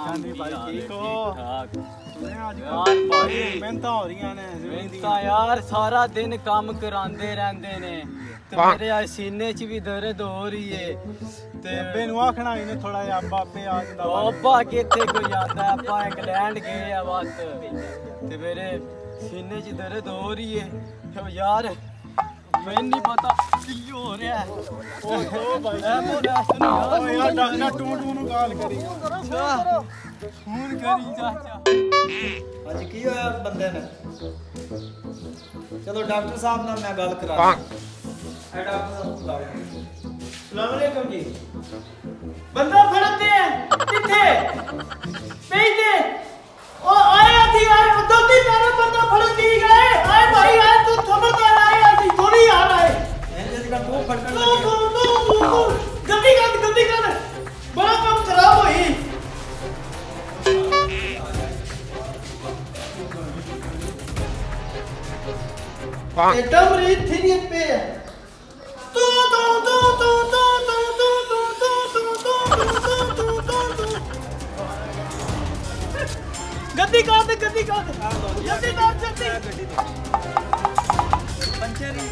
ਚਾਂਦੀ ਭਾਈ ਠੀਕ ਹੋ? ਯਾਰ ਭਾਈ ਮਿਹਨਤਾਂ ਹੋ ਰਹੀਆਂ ਨੇ ਮਿਹਨਤਾਂ ਯਾਰ ਸਾਰਾ ਦਿਨ ਕੰਮ ਕਰਾਉਂਦੇ ਰਹਿੰਦੇ ਨੇ ਤੇ ਮੇਰੇ ਆ ਸੀਨੇ 'ਚ ਵੀ ਦਰਦ ਹੋ ਰਹੀ ਏ ਤੇ ਅੱਬੇ ਨੂੰ ਆਖਣਾ ਇਹਨੇ ਥੋੜਾ ਜਿਹਾ ਅੱਬਾ ਆਪੇ ਆ ਜਾਂਦਾ ਵਾ। ਬਾਬਾ ਕਿੱਥੇ ਕੋਈ ਆਂਦਾ ਆਪਾਂ ਇੰਗਲੈਂਡ ਗਏ ਆ ਬਸ ਤੇ ਮੇਰੇ ਸੀਨੇ 'ਚ ਦਰਦ ਹੋ ਰਹੀ ਏ ਯਾਰ ਮੈਨੂੰ ਨਹੀਂ ਪਤਾ ਕੀ ਹੋ ਰਿਹਾ ਓਹੋ ਭਾਈ ਐਂਬੂਲੈਂਸ ਨੂੰ ਓ ਯਾਰ ਡਾਕਟਰ ਟੂ ਨੂੰ ਕਾਲ ਕਰੀ ਫੋਨ ਕਰੀ ਚਾਚਾ ਅੱਜ ਕੀ ਹੋਇਆ ਬੰਦੇ ਨੇ? ਚਲੋ ਡਾਕਟਰ ਸਾਹਿਬ ਨਾਲ ਮੈਂ ਗੱਲ ਕਰਾ ਐ ਡਾਕਟਰ ਸਾਹਿਬ ਬੁਲਾਓ। ਸਲਾਮ ਅਲੈਕੁਮ ਜੀ। ਬੰਦਾ ਫੜਦੇ ਕਿੱਥੇ ਭੇਜਦੇ ਉਹ ਆਇਆ ਸੀ ਆਏ ਉਦੋਂ ਦੀ ਤਾਰੇ ਬੰਦਾ ਫੜਨ ਦੀ ਗਏ ਆਏ ਭਾਈ ਆਏ ਤੂੰ ਖਬਰਦਾਰ ਆਏ ਅਸੀਂ ਥੋੜੀ ਆ ਰਹੇ ਇਹ ਜਿਹੜਾ ਤੂੰ ਫੜਕਣ ਤੂੰ ਲੱਗੇ ਤੂੰ ਤੂੰ ਤੂੰ ਜਲਦੀ ਕਰ ਬੜਾ ਕੰਮ ਖਰਾਬ ਹੋਈ एटा मरीज थी नहीं पे तू तू तू तू तू तू तू तू तू तू तू तू तू तू गद्दी काट दे जल्दी काट जल्दी ਪੰਚਰੀ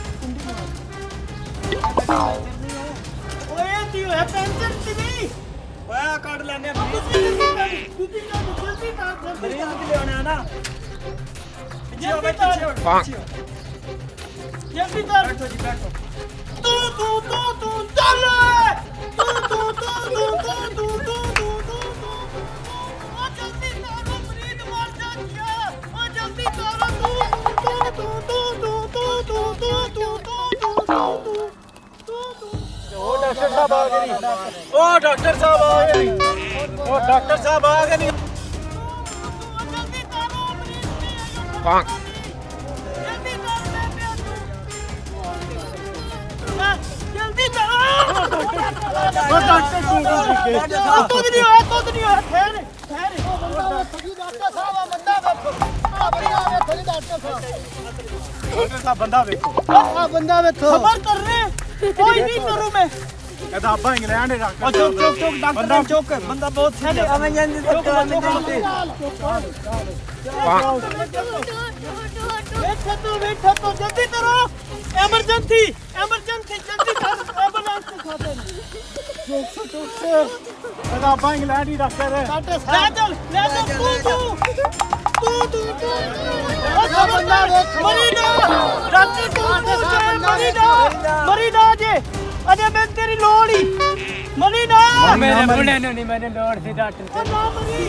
ओए ती है पेंशन ती नहीं ਓਏ ਕੱਢ ਲੈਨੇ जल्दी काट ਮਰੀਜ਼ ਕਿ ਲਿਆਉਣਾ ਨਾ ਪਿੱਛੇ ਹੋ ਬੈਠੋ ਪਿੱਛੇ ਹੋ जल्दी कर ਬੈਠੋ ਜੀ ਬੈਠੋ तू तू तू तू चल तू तू तू तू तू तू तू तू तू ओ जल्दी करो मरीज मर जाएगा ओ जल्दी करो तू तू तू तू तू तू तू तू तू तू ओ डॉक्टर साहब आ गए नहीं ओ डॉक्टर साहब आ गए नहीं ओ डॉक्टर साहब आ गए नहीं जल्दी करो मरीज जल्दी करो ओ डॉक्टर तू तो नहीं होया ठहर डॉक्टर साहब बंदा देखो खबर कर रहे कोई नहीं करूं मैं कहता अब्बा इंग्लैंड है डॉक्टर ਚੁੱਕ ਡਾਕਟਰ ਚੁੱਕ ਬੰਦਾ ਬਹੁਤ ਸੀਰੀਅਸ ਹੈ बैठो तो जल्दी करो इमरजेंसी जल्दी कर एम्बुलेंस को खाते कहता अब्बा इंग्लैंड ही डॉक्टर है ले चल तू बंदा मरीना डॉक्टर मरीना जे अरे मैं तेरी लोड़ ही मरीना मेरे मुंडे ਨੂੰ ਨਹੀਂ ਮੈਨੂੰ ਲੋੜ ਸੀ ਡਾਕਟਰ ना मरी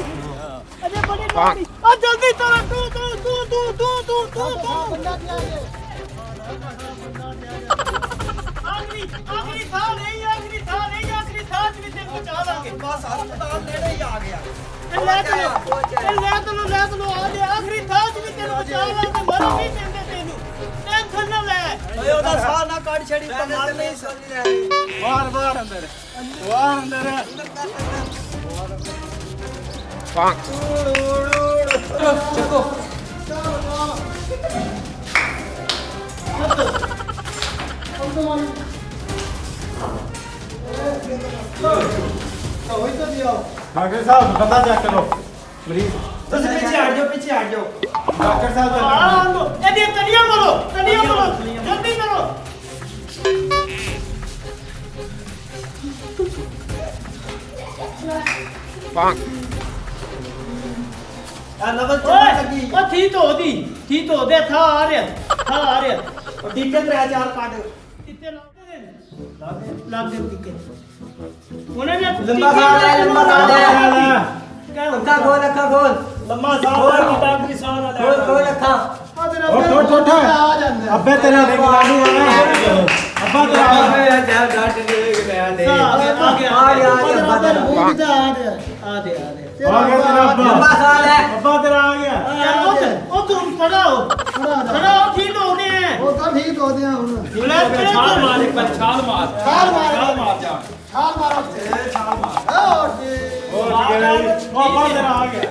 अरे बड़ी लोड़ ही आ जल्दी चलो तू आखिरी था नहीं भी तेरे को बचा लांगे ਬਸ ਹਸਪਤਾਲ ਨੇੜੇ ਹੀ ਆ ਗਿਆ ले चलो आ जा आखिरी था भी तेरे को बचा लांगे मर नहीं देंगे तेनू टेंशन ना ले ਓਏ ਉਹਦਾ ਸਾਹ ਨਾ ਕੱਢ ਛੜੀ ਤਾਂ ਮਰ ਨਹੀਂ ਸਕਦੀ ਹੈ बाहर अंदर ਚੱਕੋ डॉक्टर साहब बंदा चेक करो मरीज ਤੁਸੀਂ ਪਿੱਛੇ ਹਟ ਜਾਓ डॉक्टर साहब ये तनिया बोलो जल्दी करो ਆ ਨਵਲ ਚੱਲਣ ਲੱਗੀ ओ ठीक तो दे था आ रहा ਉਹ ਟੀਕੇ ਤੇ ਆ ਚਾਰ ਕੱਢ कितने लाग दे टिके उन्हें ने लंबा साल है क्या ਅੱਖਾਂ ਖੋਲ लम्मा साल की टाकरी साल वाला ਖੋਲ ਅੱਖਾਂ उठ अब्बे तेरा इंग्लैंड ही है अब्बा तेरा आ गया तेरा अब्बा लंबा साल है अब्बा तेरा आ गया ओ तुम खड़ा हो ठीक होने हैं ਛਾਲ ਮਾਰ ਇੱਕ ਵਾਰ ਛਾਲ ਮਾਰ ਜਾ और अब्बा तेरा आ गया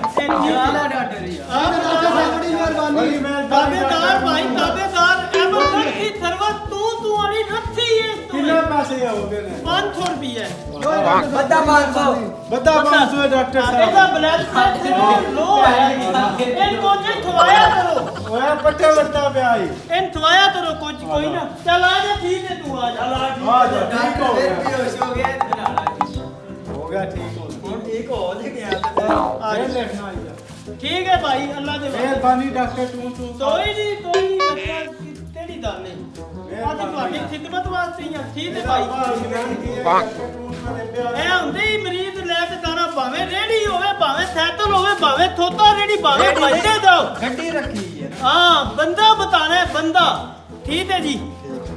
ਜਿਆਦਾ ਡਾਕਟਰ ਹੀ ਆ बड़ी मेहरबानी ताबेदार भाई ताबेदार एमरजेंसी सर्विस तू वाली रखी है तू कितने पैसे हो गए ने 500 रुपये बद्दा 500 बता 500 है डॉक्टर ਇਹਦਾ साहब ब्लड प्रेशर लो है इनको जे थवाया करो ओए पट्टे बता पे आई इन थवाया करो कुछ कोई ना चल आ जा ठीक है तू आ जा आ जा ठीक हो गया बेहोश हो गया ते बनाना हो गया ठीक हो गया ਹੁਣ ਠੀਕ ਹੋ ਜੇ ਗਿਆ आगे देखना आइए ठीक है भाई अल्लाह दे मेहरबानी डॉक्टर तू कोई नहीं बच्चा तेरी गल नहीं आज ਤੁਹਾਡੀ ਖਿਦਮਤ ਵਾਸਤੇ ਹੀ ਆ ਠੀਕ ਹੈ ਭਾਈ ਇਹ ਹੁੰਦੇ ਹੀ ਮਰੀਜ਼ ਲੈ ਕੇ ਜਾਣਾ ਭਾਵੇਂ ਰੇੜੀ ਹੋਵੇ ਭਾਵੇਂ ਸਾਈਕਲ ਹੋਵੇ ਭਾਵੇਂ ਥੋਤਾ ਰੇੜੀ ਭਾਵੇਂ ਬੰਦੇ ਦੋ ਗੱਡੀ ਰੱਖੀ ਹੈ हाँ बंदा बताना है बंदा ठीक है जी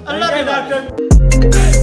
अल्लाह के डॉक्टर